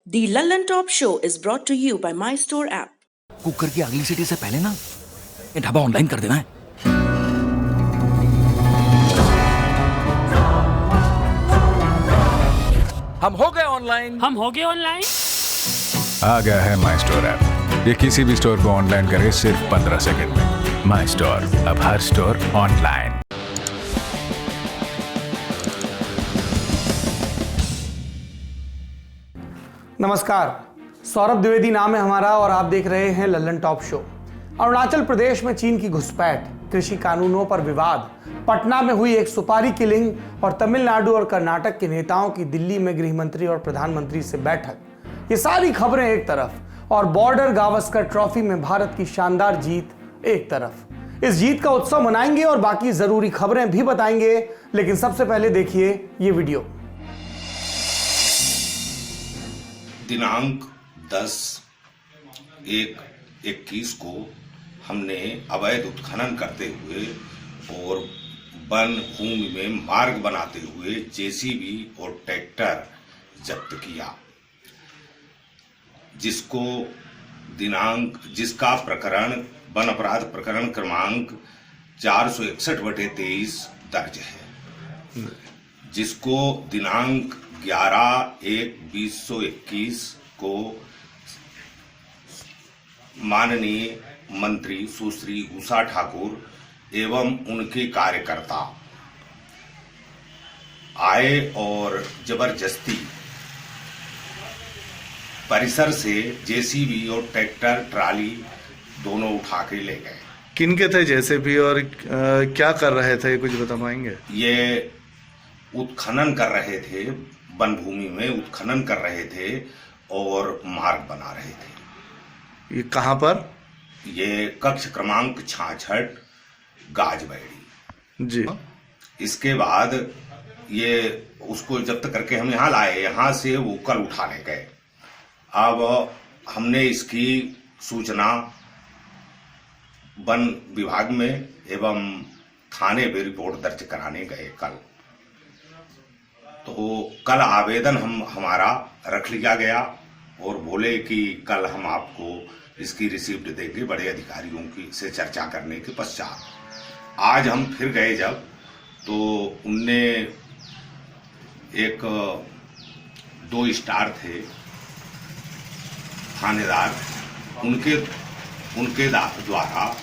The London Top Show is brought to you by My Store app. Cooker की अगली सीटी से पहले ना ये ढाबा ऑनलाइन कर देना है। हम हो गए ऑनलाइन। आ गया है माई स्टोर ऐप। ये किसी भी स्टोर को ऑनलाइन करे सिर्फ 15 सेकंड में। माई स्टोर, अब हर स्टोर ऑनलाइन। नमस्कार, सौरभ द्विवेदी नाम है हमारा और आप देख रहे हैं लल्लन टॉप शो। अरुणाचल प्रदेश में चीन की घुसपैठ, कृषि कानूनों पर विवाद, पटना में हुई एक सुपारी किलिंग और तमिलनाडु और कर्नाटक के नेताओं की दिल्ली में गृह मंत्री और प्रधानमंत्री से बैठक, ये सारी खबरें एक तरफ और बॉर्डर गावस्कर ट्रॉफी में भारत की शानदार जीत एक तरफ। इस जीत का उत्सव मनाएंगे और बाकी जरूरी खबरें भी बताएंगे, लेकिन सबसे पहले देखिए ये वीडियो। दिनांक 10/1/21 को हमने अवैध उत्खनन करते हुए और वन भूमि में मार्ग बनाते हुए जेसीबी और ट्रैक्टर जब्त किया, जिसका प्रकरण वन अपराध प्रकरण क्रमांक 461/23 दर्ज है, जिसको दिनांक 11/1/2021 को माननीय मंत्री सुश्री उषा ठाकुर एवं उनके कार्यकर्ता आए और जबरदस्ती परिसर से जेसीबी और ट्रैक्टर ट्राली दोनों उठा के ले गए। किनके थे जेसीबी और क्या कर रहे थे, कुछ बता पाएंगे? ये उत्खनन कर रहे थे, वन भूमि में उत्खनन कर रहे थे और मार्ग बना रहे थे। ये कहाँ पर? ये कक्ष क्रमांक 66 गाजबैड़ी जी। इसके बाद ये उसको जब्त करके हम यहाँ लाए, यहाँ से वो कल उठा ले गए। अब हमने इसकी सूचना वन विभाग में एवं थाने में रिपोर्ट दर्ज कराने गए कल। तो कल आवेदन हमारा रख लिया गया और बोले कि कल हम आपको इसकी रिसिप्ट देंगे बड़े अधिकारियों की से चर्चा करने के पश्चात। आज हम फिर गए जब, तो उनने एक 2 स्टार थे थानेदार, उनके द्वारा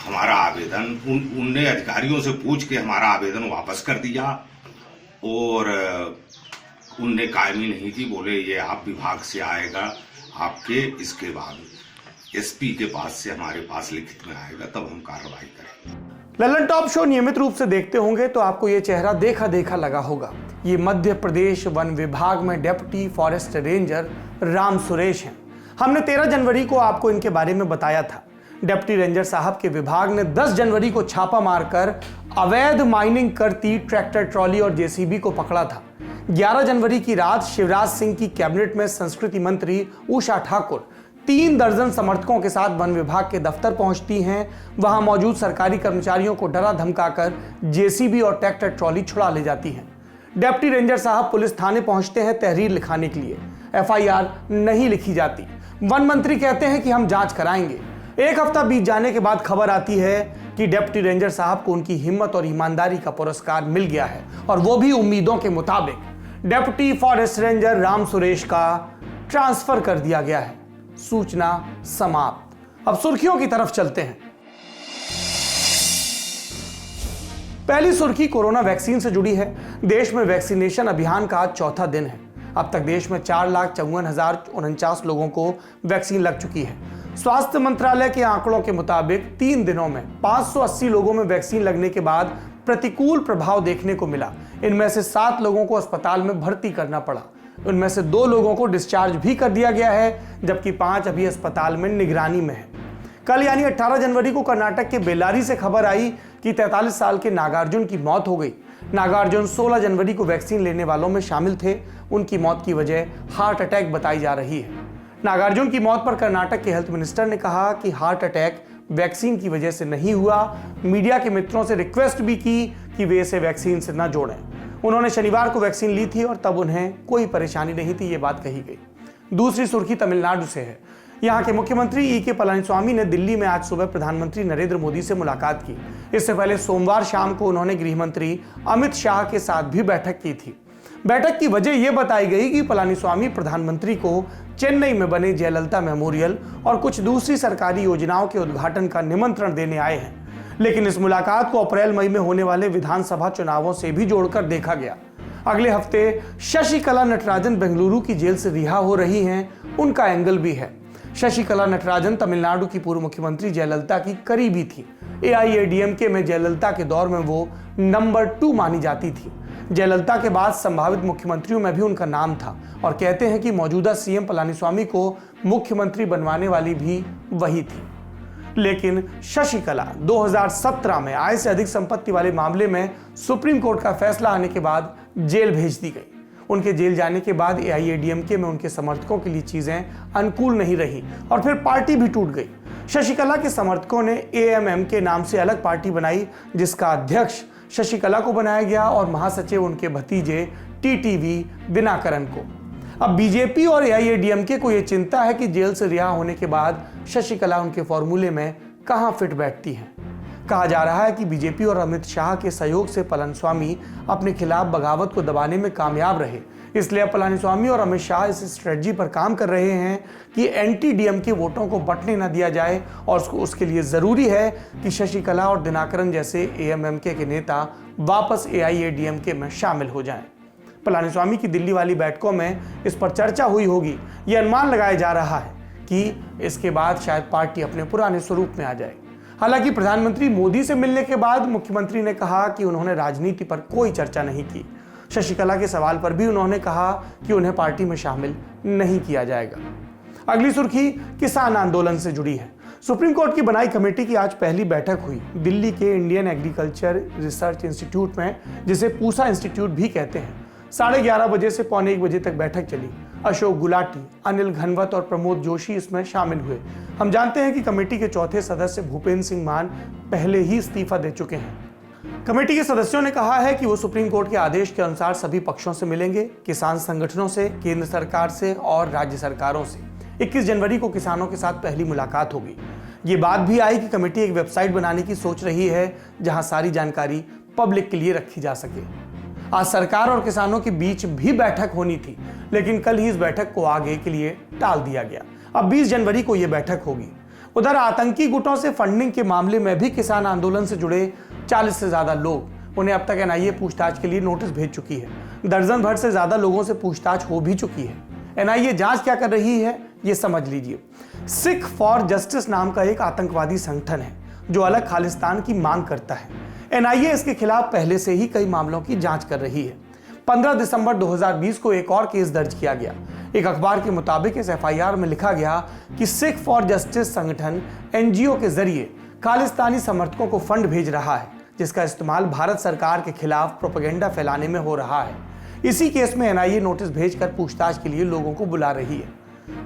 हमारा आवेदन उनने अधिकारियों से पूछ के हमारा आवेदन वापस कर दिया और उनने कायमी नहीं की। बोले ये आप विभाग से आएगा आपके, इसके बाद एसपी के पास से हमारे पास लिखित में आएगा, तब हम कार्रवाई करेंगे। लल्लन टॉप शो नियमित रूप से देखते होंगे तो आपको ये चेहरा देखा देखा लगा होगा। ये मध्य प्रदेश वन विभाग में deputy forest ranger Ram Suresh हैं। हमने 13 जनवरी को आपको इनके बारे में बताया था। डेप्यूटी रेंजर साहब के विभाग ने 10 जनवरी को छापा मारकर अवैध माइनिंग करती ट्रैक्टर ट्रॉली और जेसीबी को पकड़ा था। 11 जनवरी की रात शिवराज सिंह की कैबिनेट में संस्कृति मंत्री उषा ठाकुर 3 दर्जन समर्थकों के साथ वन विभाग के दफ्तर पहुंचती हैं। वहां मौजूद सरकारी कर्मचारियों को डरा धमकाकर जेसीबी और ट्रैक्टर ट्रॉली छुड़ा ले जाती हैं। डेप्यूटी रेंजर साहब पुलिस थाने पहुंचते हैं तहरीर लिखाने के लिए। एफआईआर नहीं लिखी जाती। वन मंत्री कहते हैं कि हम जांच कराएंगे। एक हफ्ता बीत जाने के बाद खबर आती है कि डेप्यूटी रेंजर साहब को उनकी हिम्मत और ईमानदारी का पुरस्कार मिल गया है, और वो भी उम्मीदों के मुताबिक। Deputy forest ranger Ram Suresh का ट्रांसफर कर दिया गया है। सूचना समाप्त। अब सुर्खियों की तरफ चलते हैं। पहली सुर्खी कोरोना वैक्सीन से जुड़ी है। देश में वैक्सीनेशन अभियान का आज चौथा दिन है। अब तक देश में 4,54,049 लोगों को वैक्सीन लग चुकी है। स्वास्थ्य मंत्रालय के आंकड़ों के मुताबिक 3 दिनों में 580 लोगों में वैक्सीन लगने के बाद प्रतिकूल प्रभाव देखने को मिला। इनमें से 7 लोगों को अस्पताल में भर्ती करना पड़ा। उनमें से 2 लोगों को डिस्चार्ज भी कर दिया गया है, जबकि 5 अभी अस्पताल में निगरानी में है। कल यानी 18 जनवरी को कर्नाटक के बेल्लारी से खबर आई कि 43 साल के नागार्जुन की मौत हो गई। नागार्जुन 16 जनवरी को वैक्सीन लेने वालों में शामिल थे। उनकी मौत की वजह हार्ट अटैक बताई जा रही है। नागार्जुन की मौत पर कर्नाटक के हेल्थ मिनिस्टर ने कहा कि हार्ट अटैक वैक्सीन की वजह से नहीं हुआ। मीडिया के मित्रों से रिक्वेस्ट भी की कि वे इसे वैक्सीन से न जोड़ें। उन्होंने शनिवार को वैक्सीन ली थी और तब उन्हें कोई परेशानी नहीं थी, ये बात कही गई। दूसरी सुर्खी तमिलनाडु से है। यहाँ के मुख्यमंत्री ई के पलानीस्वामी ने दिल्ली में आज सुबह प्रधानमंत्री नरेंद्र मोदी से मुलाकात की। इससे पहले सोमवार शाम को उन्होंने गृह मंत्री अमित शाह के साथ भी बैठक की थी। बैठक की वजह यह बताई गई कि पलानीस्वामी प्रधानमंत्री को चेन्नई में बने जयललिता मेमोरियल और कुछ दूसरी सरकारी योजनाओं के उद्घाटन का निमंत्रण देने आए हैं। लेकिन इस मुलाकात को अप्रैल मई में होने वाले विधानसभा चुनावों से भी जोड़कर देखा गया। अगले हफ्ते शशिकला नटराजन बेंगलुरु की जेल से रिहा हो रही हैं, उनका एंगल भी है। शशिकला नटराजन तमिलनाडु की पूर्व मुख्यमंत्री जयललिता की करीबी थी। AIADMK में जयललिता के दौर में वो नंबर 2 मानी जाती थी। जयललिता के बाद संभावित मुख्यमंत्रियों में भी उनका नाम था और कहते हैं कि मौजूदा सीएम पलानीस्वामी को मुख्यमंत्री बनवाने वाली भी वही थी। लेकिन शशिकला 2017 में आय से अधिक संपत्ति वाले मामले में सुप्रीम कोर्ट का फैसला आने के बाद जेल भेज दी गई। उनके जेल जाने के बाद AIADMK में उनके समर्थकों के लिए चीजें अनुकूल नहीं रही और फिर पार्टी भी टूट गई। शशिकला के समर्थकों ने AMM के नाम से अलग पार्टी बनाई, जिसका अध्यक्ष शशिकला को बनाया गया और महासचिव उनके भतीजे TTV दिनाकरन को। अब बीजेपी और AIADMK को यह चिंता है कि जेल से रिहा होने के बाद शशिकला उनके फॉर्मूले में कहां फिट बैठती हैं। कहा जा रहा है कि बीजेपी और अमित शाह के सहयोग से पलानीस्वामी अपने खिलाफ बगावत को दबाने में कामयाब रहे। इसलिए पलानीस्वामी और अमित शाह इस स्ट्रेटजी पर काम कर रहे हैं कि एंटी DMK वोटों को बंटने न दिया जाए और उसके लिए जरूरी है कि शशिकला और दिनाकरन जैसे AMMK के नेता वापस AIADMK में शामिल हो जाएं। पलानीस्वामी की दिल्ली वाली बैठकों में इस पर चर्चा हुई होगी। यह अनुमान लगाया जा रहा है कि इसके बाद शायद पार्टी अपने पुराने स्वरूप में आ जाए। हालांकि प्रधानमंत्री मोदी से मिलने के बाद मुख्यमंत्री ने कहा कि उन्होंने राजनीति पर कोई चर्चा नहीं की। शशिकला के सवाल पर भी उन्होंने कहा कि उन्हें पार्टी में शामिल नहीं किया जाएगा। अगली सुर्खी किसान आंदोलन से जुड़ी है। सुप्रीम कोर्ट की बनाई कमेटी की आज पहली बैठक हुई दिल्ली के इंडियन एग्रीकल्चर रिसर्च इंस्टीट्यूट में, जिसे पूसा इंस्टीट्यूट भी कहते हैं। 11:30 बजे से 12:45 बजे तक बैठक चली। अशोक गुलाटी, अनिल घनवत और प्रमोद जोशी इसमें शामिल हुए। हम जानते हैं कि कमेटी के चौथे सदस्य भूपेंद्र सिंह मान पहले ही इस्तीफा दे चुके हैं। कमेटी के सदस्यों ने कहा है कि वो सुप्रीम कोर्ट के आदेश के अनुसार सभी पक्षों से मिलेंगे, किसान संगठनों से, केंद्र सरकार से और राज्य सरकारों से। 21 जनवरी को किसानों के साथ पहली मुलाकात होगी। ये बात भी आई कि कमेटी एक वेबसाइट बनाने की सोच रही है जहां सारी जानकारी पब्लिक के लिए रखी जा सके। आज सरकार और किसानों के बीच भी बैठक होनी थी, लेकिन कल ही इस बैठक को आगे के लिए टाल दिया गया। अब 20 जनवरी को यह बैठक होगी। उधर आतंकी गुटों से फंडिंग के मामले में भी किसान आंदोलन से जुड़े 40 से ज्यादा लोग, उन्हें अब तक NIA पूछताछ के लिए नोटिस भेज चुकी है। दर्जन भर से ज्यादा लोगों से पूछताछ हो भी चुकी है। NIA जांच क्या कर रही है ये समझ लीजिए। सिख फॉर जस्टिस नाम का एक आतंकवादी संगठन है जो अलग खालिस्तान की मांग करता है। NIA इसके खिलाफ पहले से ही कई मामलों की जांच कर रही है। 15 दिसंबर 2020 को एक और केस दर्ज किया गया। एक अखबार के मुताबिक इस FIR में लिखा गया कि सिख फॉर जस्टिस संगठन NGO के जरिए खालिस्तानी समर्थकों को फंड भेज रहा है, जिसका इस्तेमाल भारत सरकार के खिलाफ प्रोपेगेंडा फैलाने में हो रहा है। इसी केस में NIA नोटिस भेजकर पूछताछ के लिए लोगों को बुला रही है।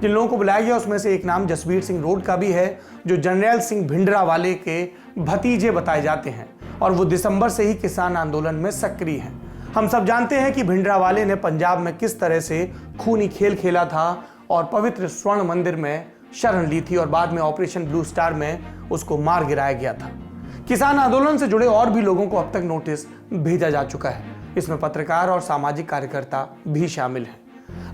जिन लोगों को बुलाया गया उसमें से एक नाम जसवीर सिंह रोड का भी है, जो जर्नैल सिंह भिंडरावाले के भतीजे बताए जाते हैं और वो दिसंबर से ही किसान आंदोलन में सक्रिय हैं। हम सब जानते हैं कि भिंडरावाले ने पंजाब में किस तरह से खूनी खेल खेला था और पवित्र स्वर्ण मंदिर में शरण ली थी और बाद में ऑपरेशन ब्लू स्टार में उसको मार गिराया गया था। किसान आंदोलन से जुड़े और भी लोगों को अब तक नोटिस भेजा जा चुका है। इसमें पत्रकार और सामाजिक कार्यकर्ता भी शामिल हैं।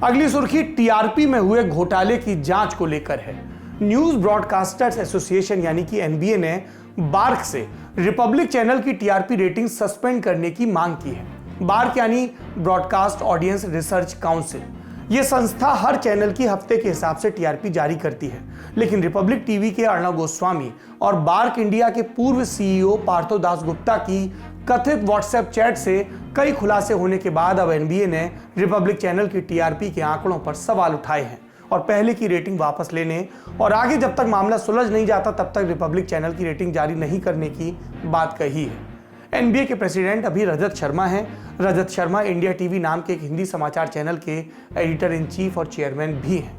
अगली सुर्खी TRP में हुए घोटाले की जांच को लेकर है। न्यूज ब्रॉडकास्टर्स एसोसिएशन यानी कि NBA ने बार्क से रिपब्लिक चैनल की TRP रेटिंग सस्पेंड करने की मांग की है। बार्क यानी ब्रॉडकास्ट ऑडियंस रिसर्च काउंसिल। यह संस्था हर चैनल की हफ्ते के हिसाब से TRP जारी करती है, लेकिन रिपब्लिक टीवी के अर्णव गोस्वामी और बार्क इंडिया के पूर्व CEO पार्थो दासगुप्ता की कथित व्हाट्सएप चैट से कई खुलासे होने के बाद अब NBA ने रिपब्लिक चैनल की TRP के आंकड़ों पर सवाल उठाए हैं और पहले की रेटिंग वापस लेने और आगे जब तक मामला सुलझ नहीं जाता तब तक रिपब्लिक चैनल की रेटिंग जारी नहीं करने की बात कही है। NBA के प्रेसिडेंट अभी रजत शर्मा हैं। रजत शर्मा इंडिया टीवी नाम के एक हिंदी समाचार चैनल के एडिटर इन चीफ और चेयरमैन भी हैं।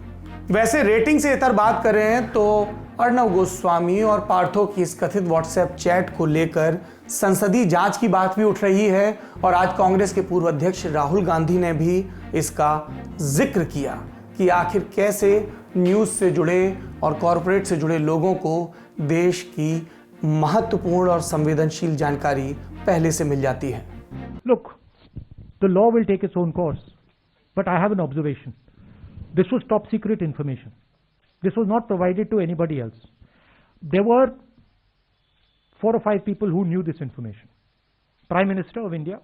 वैसे रेटिंग से इतर बात कर रहे हैं तो अर्णव गोस्वामी और पार्थो की इस कथित व्हाट्सएप चैट को लेकर संसदीय जांच की बात भी उठ रही है और आज कांग्रेस के पूर्व अध्यक्ष राहुल गांधी ने भी इसका जिक्र किया कि आखिर कैसे न्यूज़ से जुड़े और कॉरपोरेट से जुड़े लोगों को देश की महत्वपूर्ण और संवेदनशील जानकारी पहले से मिल जाती है। Look, the law will take its own course, but I have an observation. This was top secret information. This was not provided to anybody else. There were 4 or 5 people who knew this information. Prime Minister of India,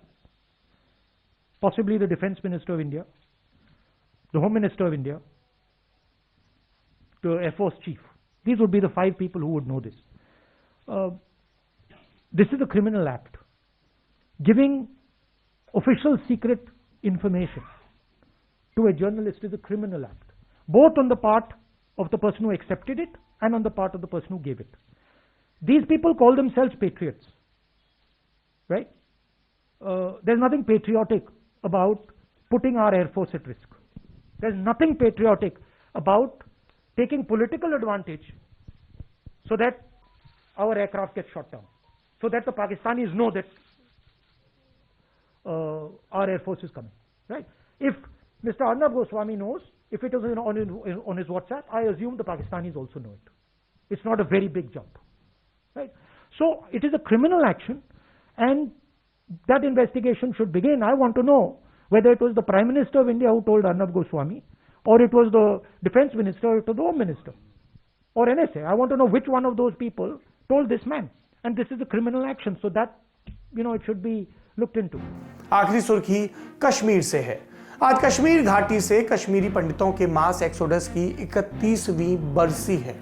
possibly the Defense Minister of India, the Home Minister of India, the Air Force Chief. These would be the 5 people who would know this. This is a criminal act. Giving official secret information to a journalist is a criminal act, both on the part of the person who accepted it and on the part of the person who gave it. These people call themselves patriots, right? There's nothing patriotic about putting our Air Force at risk. There's nothing patriotic about taking political advantage so that our aircraft gets shot down, so that the Pakistanis know that our Air Force is coming, right? If Mr. Arnab Goswami knows, if it is on his WhatsApp, I assume the Pakistanis also know it. It's not a very big jump, right? So it is a criminal action, and that investigation should begin. I want to know whether it was the Prime Minister of India who told Arnab Goswami, or it was the Defense Minister, or it was the Home Minister, or NSA. I want to know which one of those people told this man, and this is a criminal action, so that, it should be looked into. आखिरी सुर्खी कश्मीर से है। आज कश्मीर घाटी से कश्मीरी पंडितों के mass exodus की 31वीं बरसी है।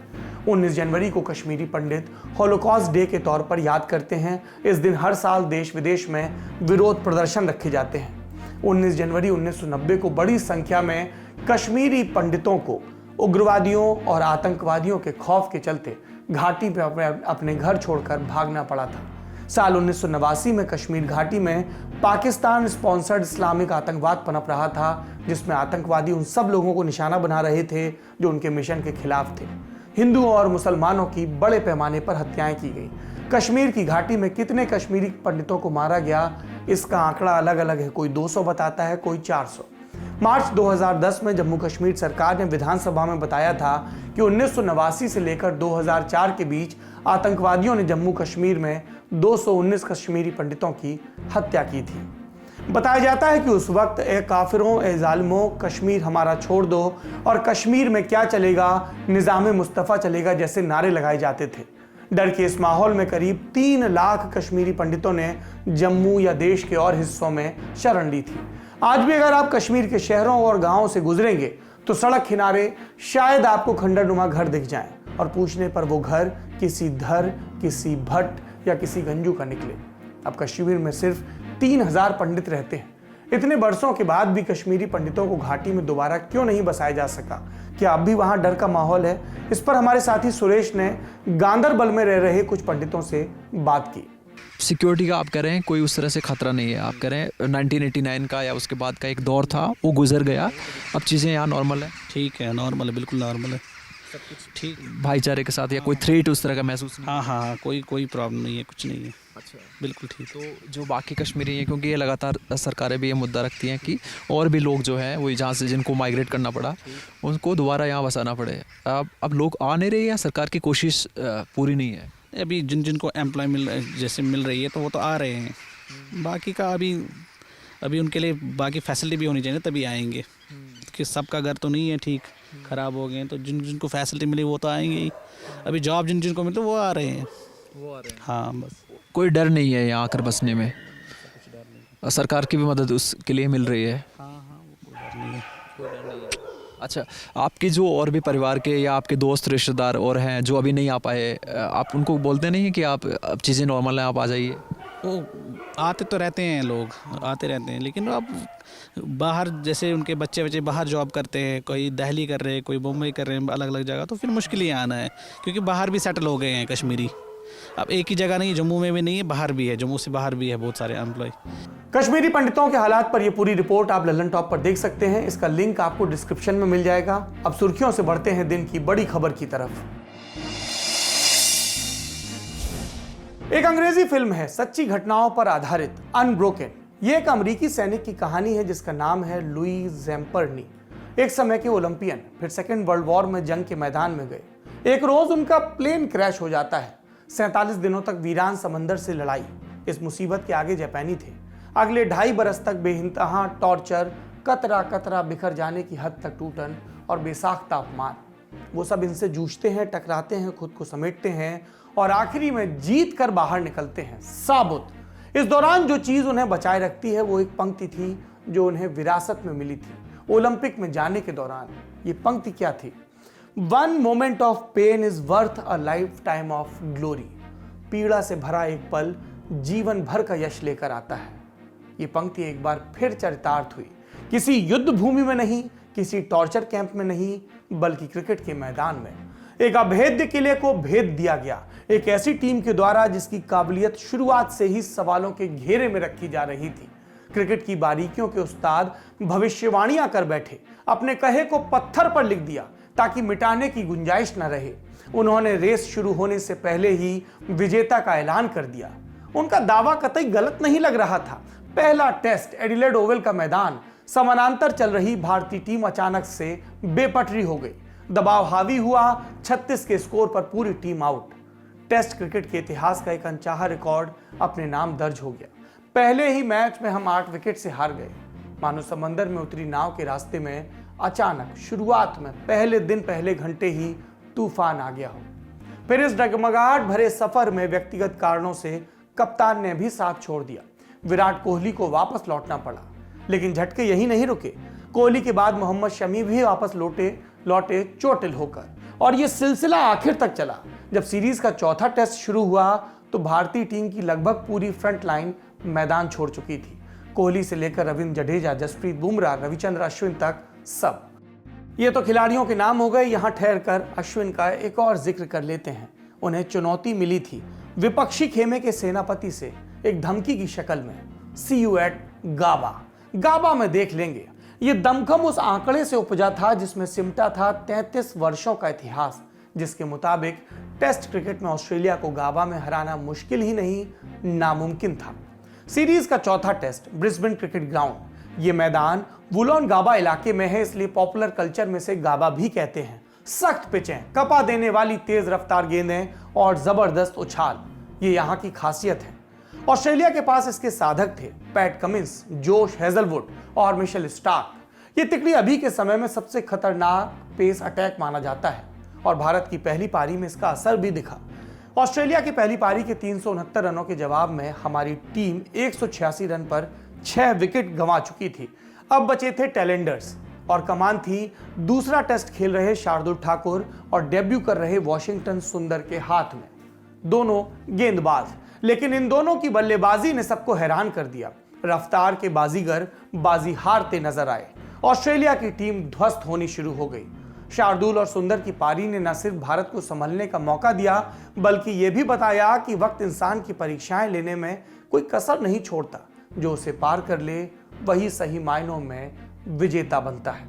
19 जनवरी को कश्मीरी पंडित होलोकॉस्ट डे के तौर पर याद करते हैं। इस दिन हर साल देश विदेश में विरोध प्रदर्शन रखे जाते हैं। 19 जनवरी 1990 को बड़ी संख्या में कश्मीरी पंडितों को उग्रवादियों और आतंकवादियों के खौफ के चलते घाटी पर अपने घर छोड़कर भागना पड़ा था। साल 1989 में कश्मीर घाटी में पाकिस्तान स्पॉन्सर्ड इस्लामिक आतंकवाद पनप रहा था, जिसमें आतंकवादी उन सब लोगों को निशाना बना रहे थे जो उनके मिशन के खिलाफ थे। हिंदुओं और मुसलमानों की बड़े पैमाने पर हत्याएं की गई। कश्मीर की घाटी में कितने कश्मीरी पंडितों को मारा गया, इसका आंकड़ा अलग अलग है। कोई 200 बताता है, कोई 400। मार्च 2010 में जम्मू कश्मीर सरकार ने विधानसभा में बताया था कि 1989 से लेकर 2004 के बीच आतंकवादियों ने जम्मू कश्मीर में 219 कश्मीरी पंडितों की हत्या की थी। बताया जाता है कि उस वक्त ए काफिरों, ए जालिमों, कश्मीर हमारा छोड़ दो और कश्मीर में क्या चलेगा, निज़ाम मुस्तफ़ा चलेगा जैसे नारे लगाए जाते थे। डर के इस माहौल में करीब 3 लाख कश्मीरी पंडितों ने जम्मू या देश के और हिस्सों में शरण ली थी। आज भी अगर आप कश्मीर के शहरों और गांवों से गुजरेंगे तो सड़क किनारे शायद आपको खंडरनुमा घर दिख जाएं और पूछने पर वो घर किसी धर, किसी भट्ट या किसी गंजू का निकले। अब कश्मीर में सिर्फ 3000 पंडित रहते हैं। इतने बरसों के बाद भी कश्मीरी पंडितों को घाटी में दोबारा क्यों नहीं बसाया जा सका? क्या अब भी वहां डर का माहौल है? इस पर हमारे साथी सुरेश ने गांदरबल में रह रहे कुछ पंडितों से बात की। सिक्योरिटी का आप कह रहे हैं कोई उस तरह से खतरा नहीं है, आप कह रहे हैं 1989 का या उसके बाद का एक दौर था, वो गुजर गया, अब चीज़ें यहाँ नॉर्मल है? ठीक है, नॉर्मल है, बिल्कुल नॉर्मल है, सब कुछ ठीक। भाईचारे के साथ या कोई थ्रेट उस तरह का महसूस नहीं? हाँ, कोई प्रॉब्लम नहीं है, कुछ नहीं है। अच्छा, बिल्कुल ठीक। तो जो बाकी कश्मीरी हैं, क्योंकि ये लगातार सरकारें भी ये मुद्दा रखती हैं कि और भी लोग जो हैं वही जहाँ से जिनको माइग्रेट करना पड़ा उनको दोबारा यहाँ बसाना पड़े, अब लोग आ नहीं रहे या सरकार की कोशिश पूरी नहीं है? अभी जिनको एम्प्लॉय मिल रही है तो वो तो आ रहे हैं। बाकी का अभी उनके लिए बाकी फैसिलिटी भी होनी चाहिए तभी आएंगे, कि सबका घर तो नहीं है ठीक, ख़राब हो गए, तो जिनको फैसिलिटी मिली वो तो आएंगे ही। अभी जॉब जिनको मिलते वो आ रहे हैं। हाँ, बस कोई डर नहीं है यहाँ आकर बसने में? सरकार की भी मदद उसके लिए मिल रही है? हाँ, वो कोई डर नहीं है। अच्छा, आपके जो और भी परिवार के या आपके दोस्त रिश्तेदार और हैं जो अभी नहीं आ पाए, आप उनको बोलते नहीं हैं कि आप अब चीज़ें नॉर्मल हैं, आप आ जाइए? वो आते तो रहते हैं, लोग आते रहते हैं, लेकिन अब बाहर जैसे उनके बच्चे बाहर जॉब करते हैं, कोई दिल्ली कर रहे हैं, कोई मुंबई कर रहे हैं, अलग अलग जगह, तो फिर मुश्किल ही आना है, क्योंकि बाहर भी सेटल हो गए हैं कश्मीरी। अब एक ही जगह नहीं, जम्मू में भी नहीं है, बाहर भी है, जम्मू से बाहर भी है बहुत सारे एम्प्लॉय। कश्मीरी पंडितों के हालात पर यह पूरी रिपोर्ट आप लल्लन टॉप पर देख सकते हैं। इसका लिंक आपको डिस्क्रिप्शन में मिल जाएगा। अब सुर्खियों से बढ़ते हैं दिन की बड़ी खबर की तरफ। एक अंग्रेजी फिल्म है सच्ची घटनाओं पर आधारित, अनब्रोकन। ये एक अमेरिकी सैनिक की कहानी है जिसका नाम है लुई ज़ैम्पर्नी। एक समय के ओलंपियन फिर सेकेंड वर्ल्ड वॉर में जंग के मैदान में गए। एक रोज उनका प्लेन क्रैश हो जाता है। 47 दिनों तक वीरान समंदर से लड़ाई। इस मुसीबत के आगे जापानी थे। अगले 2.5 बरस तक बेइंतहा टॉर्चर, कतरा कतरा बिखर जाने की हद तक टूटन और बेसाख्त तापमान। वो सब इनसे जूझते हैं, टकराते हैं, खुद को समेटते हैं और आखिरी में जीत कर बाहर निकलते हैं साबुत। इस दौरान जो चीज उन्हें बचाए रखती है वो एक पंक्ति थी जो उन्हें विरासत में मिली थी ओलंपिक में जाने के दौरान। ये पंक्ति क्या थी? One moment of pain is worth a lifetime of glory. पीड़ा से भरा एक पल जीवन भर का यश लेकर आता है। ये पंक्ति एक बार फिर चरितार्थ हुई, किसी युद्ध भूमि में नहीं, किसी टॉर्चर कैंप में नहीं, बल्कि क्रिकेट के मैदान में। एक अभेद्य किले को भेद दिया गया, एक ऐसी टीम के द्वारा जिसकी काबिलियत शुरुआत से ही सवालों के घेरे में रखी जा रही थी। क्रिकेट की बारीकियों के उस्ताद भविष्यवाणियां कर बैठे, अपने कहे को पत्थर पर लिख दिया ताकि मिटाने की गुंजाइश न रहे। उन्होंने रेस शुरू होने से पहले ही विजेता का ऐलान कर दिया। उनका दावा कतई गलत नहीं लग रहा था। पहला टेस्ट एडिलेड ओवल का मैदान, समानांतर चल रही भारतीय टीम अचानक से बेपटरी हो गई। दबाव हावी हुआ, 36 के स्कोर पर पूरी टीम आउट। टेस्ट क्रिकेट के इतिहास का एक अनचाहा रिकॉर्ड अपने नाम दर्ज हो गया। पहले ही मैच में हम 8 विकेट से हार गए। मानो समंदर में उतरी नाव के रास्ते में अचानक शुरुआत में पहले दिन पहले घंटे ही तूफान आ गया हो। फिर इस डगमगाहट भरे सफर में व्यक्तिगत कारणों से कप्तान ने भी साथ छोड़ दिया। विराट कोहली को वापस लौटना पड़ा, लेकिन झटके यही नहीं रुके। कोहली के बाद मोहम्मद शमी भी वापस लौटे चोटिल होकर, और यह सिलसिला आखिर तक चला। जब सीरीज का चौथा टेस्ट शुरू हुआ तो भारतीय टीम की लगभग पूरी फ्रंट लाइन मैदान छोड़ चुकी थी। कोहली से लेकर रविंद्र जडेजा, जसप्रीत बुमराह, रविचंद्र अश्विन तक सब। ये तो खिलाड़ियों के नाम हो गए। यहां ठहरकर अश्विन का एक और जिक्र कर लेते हैं। उन्हें चुनौती मिली थी विपक्षी खेमे के सेनापति से, एक धमकी की शक्ल में, सी यू एट गाबा। गाबा में देख लेंगे। ये दमखम उस आंकड़े से उपजा था जिसमें सिमटा था 33 वर्षों का इतिहास, जिसके मुताबिक टेस्ट क्रिकेट में ऑस्ट्रेलिया को गाबा में हराना मुश्किल ही नहीं, नामुमकिन था। सीरीज का चौथा टेस्ट ब्रिस्बेन क्रिकेट ग्राउंड। ये मैदान वुलोन गाबा इलाके में है, इसलिए पॉपुलर कल्चर में से गाबा भी कहते हैं। सख्त पिचें, कपा देने वाली तेज रफ्तार गेंदें और जबरदस्त उछाल, ये यहाँ की खासियत है। ऑस्ट्रेलिया के पास इसके साधक थे, पैट कमिंस, जोश हेजलवुड और मिशेल स्टार्क। ये तिकड़ी अभी के समय में सबसे खतरनाक पेस अटैक माना जाता है और भारत की पहली पारी में इसका असर भी दिखा। ऑस्ट्रेलिया की पहली पारी के 369 रनों के जवाब में हमारी टीम 186 रन पर 6 विकेट गंवा चुकी थी। अब बचे थे टैलेंडर्स और कमान थी दूसरा टेस्ट खेल रहे शार्दुल ठाकुर और डेब्यू कर रहे वॉशिंगटन सुंदर के हाथ में। दोनों गेंदबाज, लेकिन इन दोनों की बल्लेबाजी ने सबको हैरान कर दिया। रफ्तार के बाजीगर बाजी हारते नजर आए। ऑस्ट्रेलिया की टीम ध्वस्त होनी शुरू हो गई। शार्दुल और सुंदर की पारी ने न सिर्फ भारत को संभलने का मौका दिया, बल्कि यह भी बताया कि वक्त इंसान की परीक्षाएं लेने में कोई कसर नहीं छोड़ता। जो उसे पार कर ले वही सही मायनों में विजेता बनता है।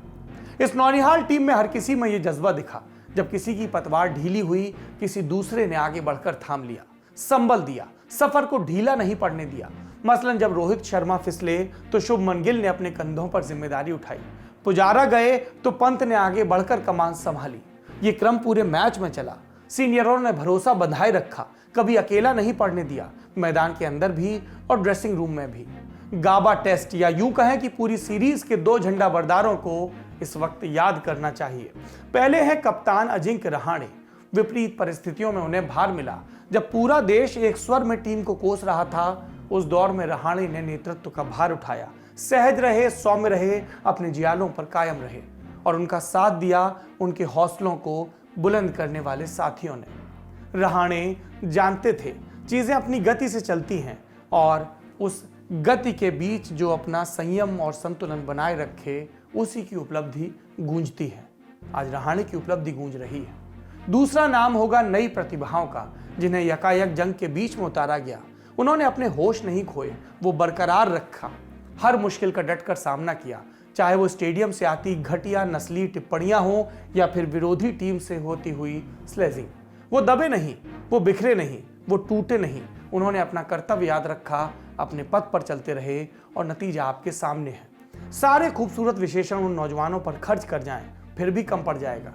इस नौनिहाल टीम में हर किसी में यह जज्बा दिखा। जब किसी की पतवार ढीली हुई, किसी दूसरे ने आगे बढ़कर थाम लिया, संभल दिया, सफर को ढीला नहीं पड़ने दिया। मसलन जब रोहित शर्मा फिसले तो शुभमन गिल ने अपने कंधों पर जिम्मेदारी उठाई। पुजारा गए तो पंत ने आगे बढ़कर कमान संभाली। ये क्रम पूरे मैच में चला। सीनियरों ने भरोसा बंधाए रखा, कभी अकेला नहीं पड़ने दिया, मैदान के अंदर भी और ड्रेसिंग रूम में भी। गाबा टेस्ट, या यूं कहें कि पूरी सीरीज के 2 झंडा बरदारों को इस वक्त याद करना चाहिए। पहले है कप्तान अजिंक्य रहाणे। विपरीत परिस्थितियों में उन्हें भार मिला। जब पूरा देश एक स्वर में टीम को कोस रहा था, उस दौर में रहाणे ने नेतृत्व का भार उठाया। सहज रहे, सौम्य रहे, अपने जियालों पर कायम रहे और उनका साथ दिया उनके हौसलों को बुलंद करने वाले साथियों ने। रहाणे जानते थे चीजें अपनी गति से चलती हैं और उस गति के बीच जो अपना संयम और संतुलन बनाए रखे, उसी की उपलब्धि गूंजती है। आज रहाणे की उपलब्धि गूंज रही है। दूसरा नाम होगा नई प्रतिभाओं का, जिन्हें यकायक जंग के बीच में उतारा गया। उन्होंने अपने होश नहीं खोए, वो बरकरार रखा, हर मुश्किल का डटकर सामना किया, चाहे वो स्टेडियम से आती घटिया नस्ली टिप्पणियां हो या फिर विरोधी टीम से होती हुई स्लेजिंग। वो दबे नहीं, वो बिखरे नहीं, वो टूटे नहीं। उन्होंने अपना कर्तव्य याद रखा, अपने पथ पर चलते रहे और नतीजा आपके सामने है। सारे खूबसूरत विशेषण उन नौजवानों पर खर्च कर जाएं, फिर भी कम पड़ जाएगा।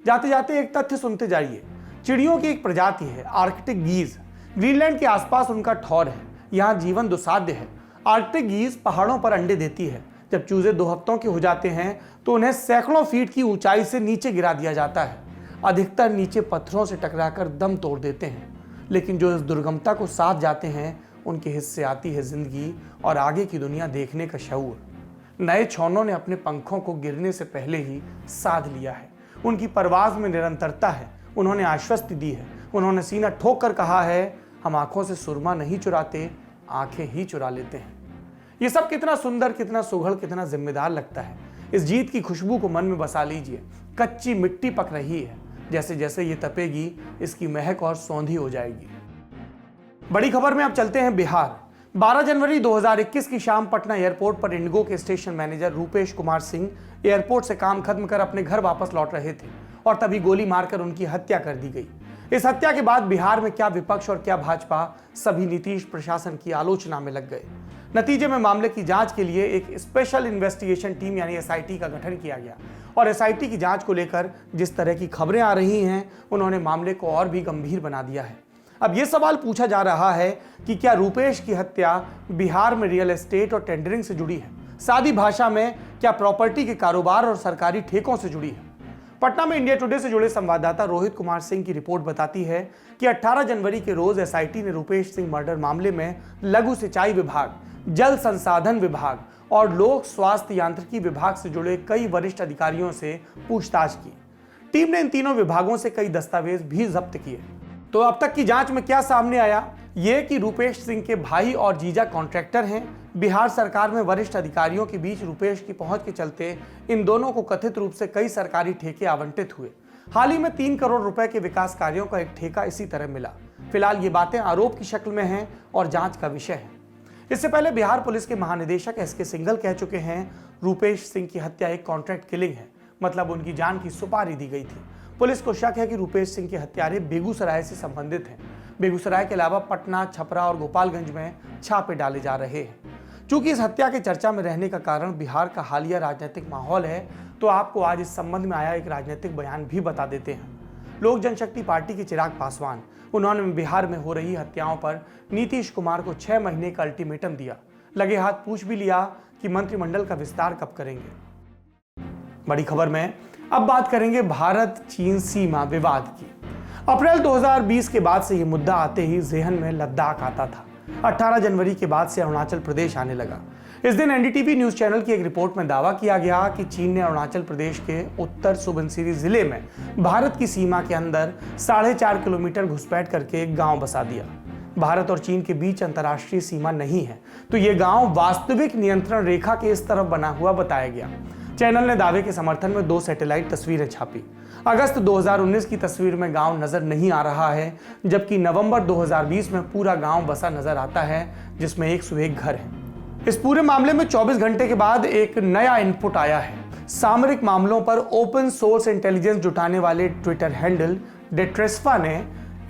जाते जाते एक तथ्य सुनते जाइए। चिड़ियों की एक प्रजाति है आर्कटिक गीज। ग्रीनलैंड के आसपास उनका ठौर है। यहाँ जीवन दुस्साध्य है। आर्कटिक गीज पहाड़ों पर अंडे देती है। जब चूजे 2 हफ्तों के हो जाते हैं तो उन्हें सैकड़ों फीट की ऊंचाई से नीचे गिरा दिया जाता है। अधिकतर नीचे पत्थरों से टकराकर दम तोड़ देते हैं, लेकिन जो इस दुर्गमता को साथ जाते हैं उनके हिस्से आती है जिंदगी और आगे की दुनिया देखने का शऊर। नए छौनों ने अपने पंखों को गिरने से पहले ही साध लिया है। उनकी परवाज में निरंतरता है। उन्होंने आश्वस्ति दी है। उन्होंने सीना ठोक कर कहा है, हम आंखों से सुरमा नहीं चुराते, आंखें ही चुरा लेते हैं। ये सब कितना सुंदर, कितना सुघड़, कितना जिम्मेदार लगता है। इस जीत की खुशबू को मन में बसा लीजिए। कच्ची मिट्टी पक रही है। जैसे जैसे ये तपेगी इसकी महक और सौंधी हो जाएगी। बड़ी खबर में अब चलते हैं बिहार। 12 जनवरी 2021 की शाम पटना एयरपोर्ट पर इंडिगो के station manager Rupesh Kumar Singh airport से काम खत्म कर अपने घर वापस लौट रहे थे और तभी गोली मारकर उनकी हत्या कर दी गई। इस हत्या के बाद बिहार में क्या विपक्ष और क्या भाजपा, सभी नीतीश प्रशासन की आलोचना में लग गए। नतीजे में मामले की जांच के लिए एक स्पेशल इन्वेस्टिगेशन टीम यानी एसआईटी का गठन किया गया और एसआईटी की जांच को लेकर जिस तरह की खबरें आ रही हैं उन्होंने मामले को और भी गंभीर बना दिया है। अब यह सवाल पूछा जा रहा है कि क्या रूपेश की हत्या बिहार में रियल एस्टेट और टेंडरिंग से जुड़ी है? सादी भाषा में क्या प्रॉपर्टी के कारोबार और सरकारी ठेकों से जुड़ी है? पटना में इंडिया टुडे से जुड़े संवाददाता रोहित कुमार सिंह की रिपोर्ट बताती है कि 18 जनवरी के रोज एसआईटी ने रूपेश सिंह मर्डर मामले में लघु सिंचाई विभाग, जल संसाधन विभाग और लोक स्वास्थ्य यांत्रिकी विभाग से जुड़े कई वरिष्ठ अधिकारियों से पूछताछ की। टीम ने इन तीनों विभागों से कई दस्तावेज भी जब्त किए। तो अब तक की जांच में क्या सामने आया? ये कि रूपेश सिंह के भाई और जीजा कॉन्ट्रैक्टर हैं। बिहार सरकार में वरिष्ठ अधिकारियों के बीच रूपेश की पहुंच के चलते इन दोनों को कथित रूप से कई सरकारी ठेके आवंटित हुए। हाल ही में 3 करोड़ रुपए के विकास कार्यों का एक ठेका इसी तरह मिला। फिलहाल ये बातें आरोप की शक्ल में हैं और जांच का विषय है। इससे पहले बिहार पुलिस के महानिदेशक एसके सिंघल कह चुके हैं, रूपेश सिंह की हत्या एक कॉन्ट्रैक्ट किलिंग है, मतलब उनकी जान की सुपारी दी गई थी। पुलिस को शक है कि रूपेश सिंह के हत्यारे बेगूसराय से संबंधित हैं। बेगूसराय के अलावा पटना, छपरा और गोपालगंज में छापे डाले जा रहे हैं। चूंकि इस हत्या के चर्चा में रहने का कारण बिहार का हालिया राजनीतिक माहौल है, तो आपको आज इस संबंध में आया एक राजनीतिक बयान भी बता देते हैं। लोक जनशक्ति पार्टी के चिराग पासवान, उन्होंने बिहार में हो रही हत्याओं पर नीतीश कुमार को 6 महीने का अल्टीमेटम दिया। लगे हाथ पूछ भी लिया कि मंत्रिमंडल का विस्तार कब करेंगे। बड़ी खबर में अब बात करेंगे भारत चीन सीमा विवाद की। अप्रैल 2020 के बाद से ये मुद्दा आते ही जेहन में लद्दाख आता था। 18 जनवरी के बाद से अरुणाचल प्रदेश आने लगा। इस दिन एनडीटीवी न्यूज चैनल की एक रिपोर्ट में दावा किया गया कि चीन ने अरुणाचल प्रदेश के उत्तर सुबनसिरी जिले में भारत की सीमा के अंदर 4.5 किलोमीटर घुसपैठ करके एक गांव बसा दिया। भारत और चीन के बीच अंतर्राष्ट्रीय सीमा नहीं है, तो ये गांव वास्तविक नियंत्रण रेखा के इस तरफ बना हुआ बताया गया। चैनल ने दावे के समर्थन में 2 सैटेलाइट तस्वीरें छापी। अगस्त 2019 की तस्वीर में गांव नजर नहीं आ रहा है, जबकि नवंबर 2020 में पूरा गांव बसा नजर आता है, जिसमें 101 घर हैं। इस पूरे मामले में 24 घंटे के बाद एक नया इनपुट आया है। सामरिक मामलों पर ओपन सोर्स इंटेलिजेंस जुटाने वाले ट्विटर हैंडल डेट्रेस्फा ने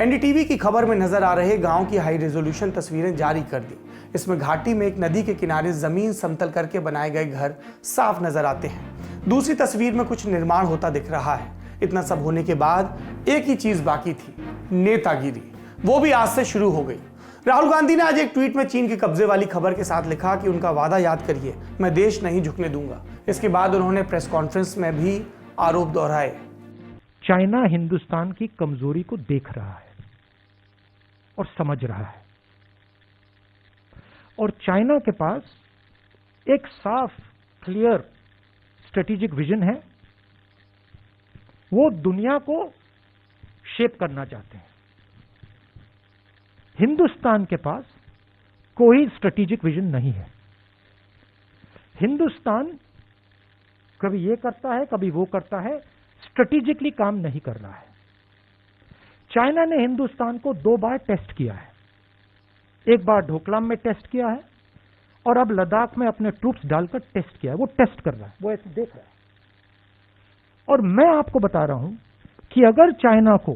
एनडीटीवी की खबर में नजर आ रहे गांव की हाई रेजोल्यूशन तस्वीरें जारी कर दी। इसमें घाटी में एक नदी के किनारे जमीन समतल करके बनाए गए घर साफ नजर आते हैं। दूसरी तस्वीर में कुछ निर्माण होता दिख रहा है। इतना सब होने के बाद एक ही चीज बाकी थी, नेतागिरी। वो भी आज से शुरू हो गई। राहुल गांधी ने आज एक ट्वीट में चीन के कब्जे वाली खबर के साथ लिखा कि उनका वादा याद करिए, मैं देश नहीं झुकने दूंगा। इसके बाद उन्होंने प्रेस कॉन्फ्रेंस में भी आरोप दोहराए। चाइना हिंदुस्तान की कमजोरी को देख रहा है और समझ रहा है, और चाइना के पास एक साफ क्लियर स्ट्रेटेजिक विजन है। वो दुनिया को शेप करना चाहते हैं। हिंदुस्तान के पास कोई स्ट्रेटेजिक विजन नहीं है। हिंदुस्तान कभी ये करता है, कभी वो करता है, स्ट्रेटेजिकली काम नहीं कर रहा है। चाइना ने हिंदुस्तान को 2 बार टेस्ट किया है। एक बार ढोकलाम में टेस्ट किया है और अब लद्दाख में अपने ट्रूप्स डालकर टेस्ट किया है। वो टेस्ट कर रहा है, वो ऐसे देख रहा है। और मैं आपको बता रहा हूं कि अगर चाइना को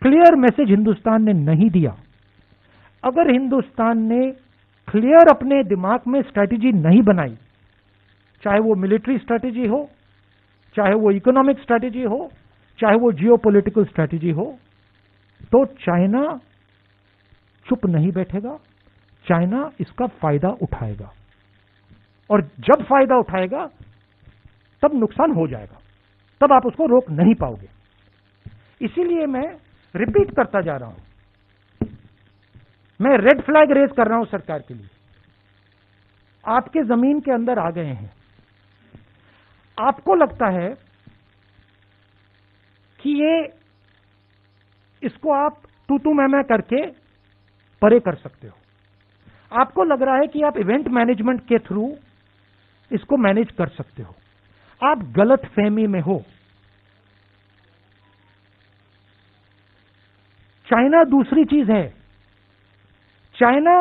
क्लियर मैसेज हिंदुस्तान ने नहीं दिया, अगर हिंदुस्तान ने क्लियर अपने दिमाग में स्ट्रैटेजी नहीं बनाई चाहे वो मिलिट्री स्ट्रैटेजी हो, चाहे वो इकोनॉमिक स्ट्रैटेजी हो, चाहे वो जियोपॉलिटिकल स्ट्रैटेजी हो, तो चाइना चुप नहीं बैठेगा, चाइना इसका फायदा उठाएगा। और जब फायदा उठाएगा तब नुकसान हो जाएगा, तब आप उसको रोक नहीं पाओगे। इसीलिए मैं रिपीट करता जा रहा हूं, मैं रेड फ्लैग रेज कर रहा हूं सरकार के लिए। आपके जमीन के अंदर आ गए हैं, आपको लगता है कि इसको आप तू मैं करके परे कर सकते हो, आपको लग रहा है कि आप इवेंट मैनेजमेंट के थ्रू इसको मैनेज कर सकते हो। आप गलत फहमी में हो। चाइना दूसरी चीज है, चाइना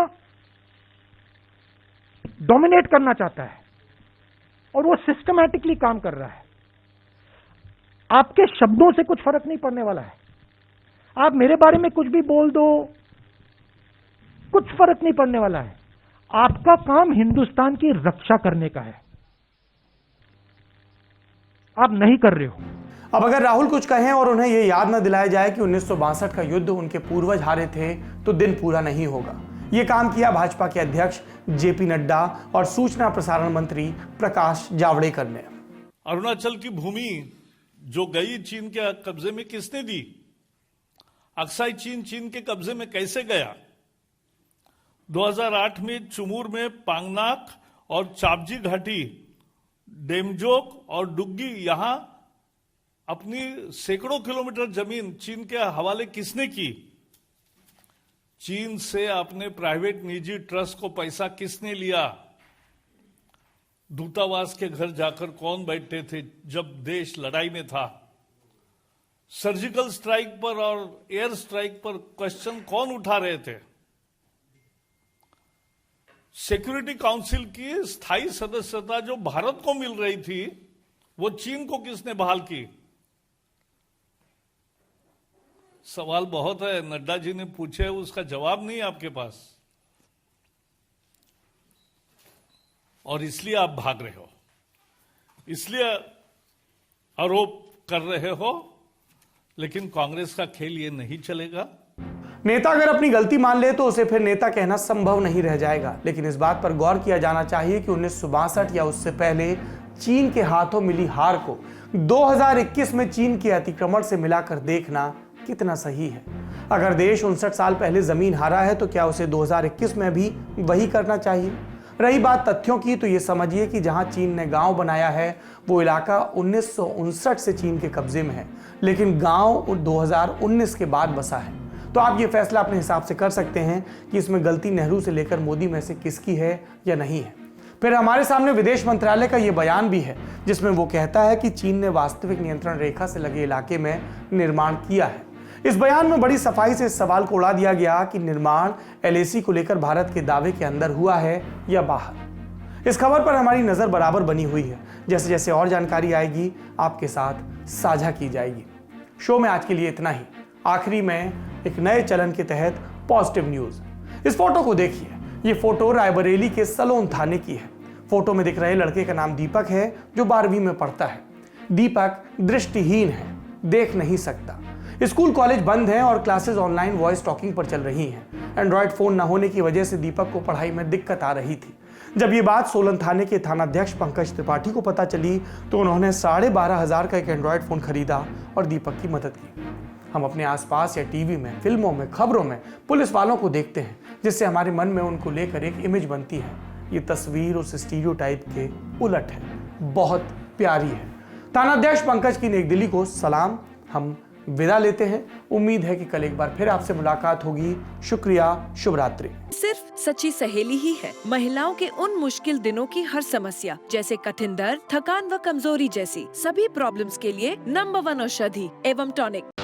डोमिनेट करना चाहता है और वो सिस्टमैटिकली काम कर रहा है। आपके शब्दों से कुछ फर्क नहीं पड़ने वाला है, आप मेरे बारे में कुछ भी बोल दो, कुछ फर्क नहीं पड़ने वाला है। आपका काम हिंदुस्तान की रक्षा करने का है, आप नहीं कर रहे हो। अब अगर राहुल कुछ कहें और उन्हें यह याद न दिलाया जाए कि 1962 का युद्ध उनके पूर्वज हारे थे, तो दिन पूरा नहीं होगा। यह काम किया भाजपा के अध्यक्ष जेपी नड्डा और सूचना प्रसारण मंत्री प्रकाश जावड़ेकर ने। अरुणाचल की भूमि जो गई चीन के कब्जे में किसने दी? अक्साई चीन के कब्जे में कैसे गया? 2008 में चुमूर में पांगनाक और चापजी घाटी, डेमजोक और डुग्गी, यहां अपनी सैकड़ों किलोमीटर जमीन चीन के हवाले किसने की? चीन से अपने प्राइवेट निजी ट्रस्ट को पैसा किसने लिया? दूतावास के घर जाकर कौन बैठे थे जब देश लड़ाई में था? सर्जिकल स्ट्राइक पर और एयर स्ट्राइक पर क्वेश्चन कौन उठा रहे थे? सिक्योरिटी काउंसिल की स्थायी सदस्यता जो भारत को मिल रही थी, वो चीन को किसने बहाल की? सवाल बहुत है, नड्डा जी ने पूछे, उसका जवाब नहीं आपके पास, और इसलिए आप भाग रहे हो, इसलिए आरोप कर रहे हो। लेकिन कांग्रेस का खेल ये नहीं चलेगा। नेता अगर अपनी गलती मान ले तो उसे फिर नेता कहना संभव नहीं रह जाएगा। लेकिन इस बात पर गौर किया जाना चाहिए कि 1962 या उससे पहले चीन के हाथों मिली हार को 2021 में चीन के अतिक्रमण से मिलाकर देखना कितना सही है। अगर देश 59 साल पहले जमीन हारा है तो क्या उसे 2021 में भी वही करना चाहिए? रही बात तथ्यों की, तो ये समझिए कि जहां चीन ने गांव बनाया है वो इलाका 1959 से चीन के कब्जे में है, लेकिन गांव 2019 के बाद बसा है। तो आप ये फैसला अपने हिसाब से कर सकते हैं कि इसमें गलती नेहरू से लेकर मोदी में से किसकी है या नहीं है। फिर हमारे सामने विदेश मंत्रालय का ये बयान भी है, जिसमें वो कहता है कि चीन ने वास्तविक नियंत्रण रेखा से लगे इलाके में निर्माण किया है। इस बयान में बड़ी सफाई से इस सवाल को उड़ा दिया गया कि निर्माण LAC को लेकर भारत के दावे के अंदर हुआ है या बाहर। इस खबर पर हमारी नजर बराबर बनी हुई है, जैसे जैसे और जानकारी आएगी आपके साथ साझा की जाएगी। शो में आज के लिए इतना ही। आखिरी में एक नए चलन के तहत पॉजिटिव न्यूज। इस फोटो को देखिए, ये फोटो रायबरेली के सलोन थाने की है। फोटो में दिख रहे लड़के का नाम दीपक है, जो 12वीं में पढ़ता है। दीपक दृष्टिहीन है, देख नहीं सकता। स्कूल कॉलेज बंद हैं और क्लासेस ऑनलाइन वॉइस टॉकिंग पर चल रही हैं। एंड्रॉयड फोन न होने की वजह से दीपक को पढ़ाई में दिक्कत आ रही थी। जब ये बात सोलन थाने के थानाध्यक्ष पंकज त्रिपाठी को पता चली तो उन्होंने 12,500 का एक एंड्रॉयड फोन खरीदा और दीपक की मदद की। हम अपने आसपास या टीवी में, फिल्मों में, खबरों में पुलिस वालों को देखते हैं, जिससे हमारे मन में उनको लेकर एक इमेज बनती है। ये तस्वीर उस स्टीरियोटाइप के उलट है, बहुत प्यारी है। थानाध्यक्ष पंकज की नेकदिली को सलाम। हम विदा लेते हैं। उम्मीद है कि कल एक बार फिर आपसे मुलाकात होगी। शुक्रिया, शुभ रात्रि। सिर्फ सच्ची सहेली ही है महिलाओं के उन मुश्किल दिनों की हर समस्या, जैसे कठिन दर्द, थकान व कमजोरी जैसी सभी प्रॉब्लम्स के लिए नंबर 1 औषधि एवं टॉनिक।